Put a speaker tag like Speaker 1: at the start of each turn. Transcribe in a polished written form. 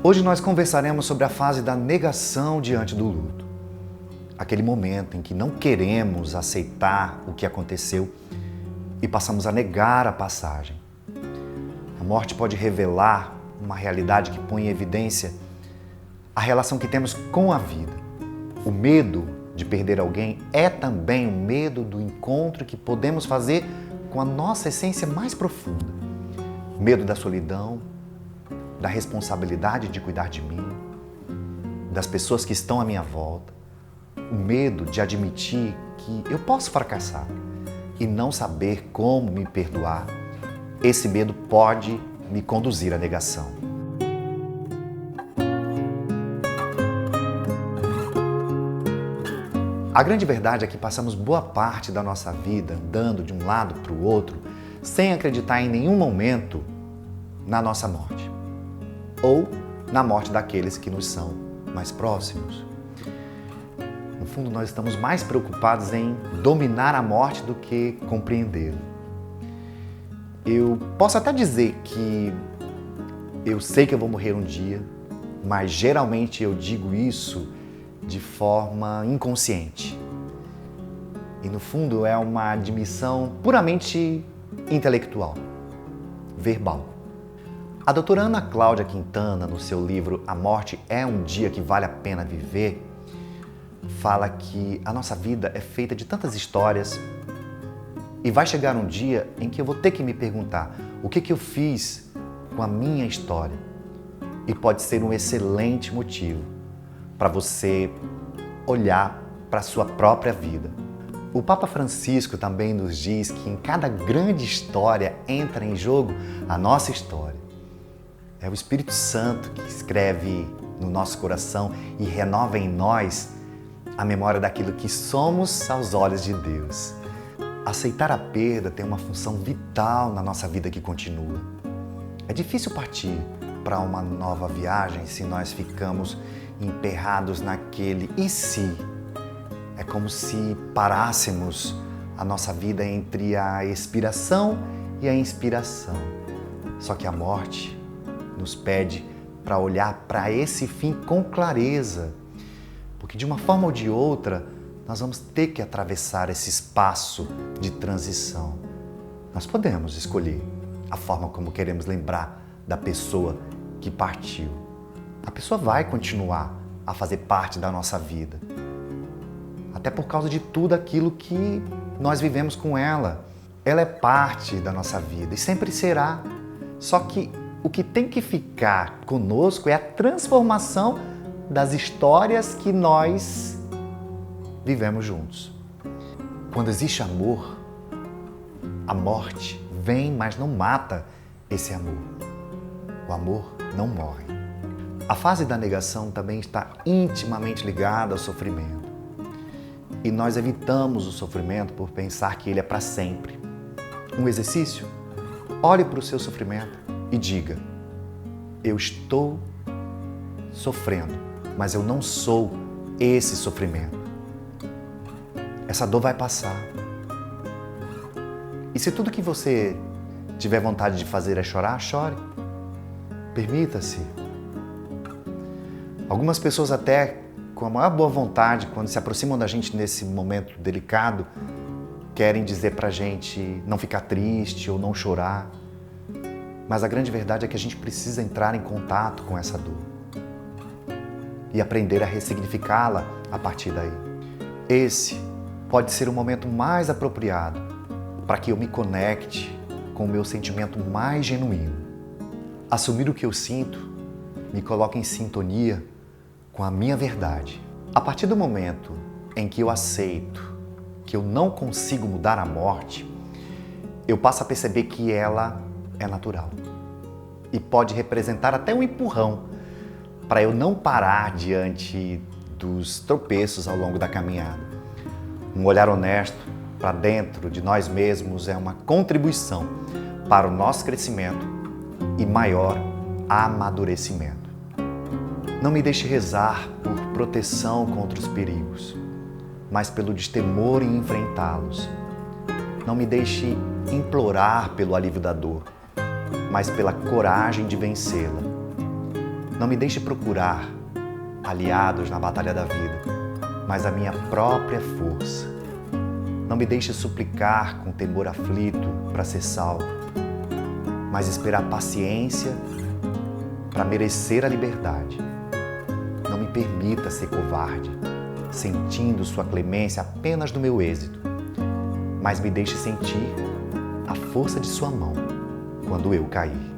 Speaker 1: Hoje nós conversaremos sobre a fase da negação diante do luto. Aquele momento em que não queremos aceitar o que aconteceu e passamos a negar a passagem. A morte pode revelar uma realidade que põe em evidência a relação que temos com a vida. O medo de perder alguém é também o medo do encontro que podemos fazer com a nossa essência mais profunda. Medo da solidão, da responsabilidade de cuidar de mim, das pessoas que estão à minha volta. O medo de admitir que eu posso fracassar e não saber como me perdoar. Esse medo pode me conduzir à negação. A grande verdade é que passamos boa parte da nossa vida andando de um lado para o outro sem acreditar em nenhum momento na nossa morte ou na morte daqueles que nos são mais próximos. No fundo, nós estamos mais preocupados em dominar a morte do que compreendê-la. Eu posso até dizer que eu sei que eu vou morrer um dia, mas geralmente eu digo isso de forma inconsciente. E no fundo é uma admissão puramente intelectual, verbal. A doutora Ana Cláudia Quintana, no seu livro A Morte é um Dia que Vale a Pena Viver, fala que a nossa vida é feita de tantas histórias e vai chegar um dia em que eu vou ter que me perguntar o que eu fiz com a minha história. E pode ser um excelente motivo para você olhar para a sua própria vida. O Papa Francisco também nos diz que em cada grande história entra em jogo a nossa história. É o Espírito Santo que escreve no nosso coração e renova em nós a memória daquilo que somos aos olhos de Deus. Aceitar a perda tem uma função vital na nossa vida que continua. É difícil partir para uma nova viagem se nós ficamos emperrados naquele e se. É como se parássemos a nossa vida entre a expiração e a inspiração. Só que a morte nos pede para olhar para esse fim com clareza, porque de uma forma ou de outra nós vamos ter que atravessar esse espaço de transição. Nós podemos escolher a forma como queremos lembrar da pessoa que partiu. A pessoa vai continuar a fazer parte da nossa vida, até por causa de tudo aquilo que nós vivemos com ela. Ela é parte da nossa vida e sempre será. Só que o que tem que ficar conosco é a transformação das histórias que nós vivemos juntos. Quando existe amor, a morte vem, mas não mata esse amor. O amor não morre. A fase da negação também está intimamente ligada ao sofrimento. E nós evitamos o sofrimento por pensar que ele é para sempre. Um exercício? Olhe para o seu sofrimento e diga: eu estou sofrendo, mas eu não sou esse sofrimento. Essa dor vai passar. E se tudo que você tiver vontade de fazer é chorar, chore. Permita-se. Algumas pessoas até com a maior boa vontade, quando se aproximam da gente nesse momento delicado, querem dizer pra gente não ficar triste ou não chorar. Mas a grande verdade é que a gente precisa entrar em contato com essa dor e aprender a ressignificá-la a partir daí. Esse pode ser o momento mais apropriado para que eu me conecte com o meu sentimento mais genuíno. Assumir o que eu sinto me coloca em sintonia com a minha verdade. A partir do momento em que eu aceito que eu não consigo mudar a morte, eu passo a perceber que ela é natural e pode representar até um empurrão para eu não parar diante dos tropeços ao longo da caminhada. Um olhar honesto para dentro de nós mesmos é uma contribuição para o nosso crescimento e maior amadurecimento. Não me deixe rezar por proteção contra os perigos, mas pelo destemor em enfrentá-los. Não me deixe implorar pelo alívio da dor, mas pela coragem de vencê-la. Não me deixe procurar aliados na batalha da vida, mas a minha própria força. Não me deixe suplicar com temor aflito para ser salvo, mas esperar paciência para merecer a liberdade. Não me permita ser covarde, sentindo sua clemência apenas no meu êxito, mas me deixe sentir a força de sua mão quando eu cair.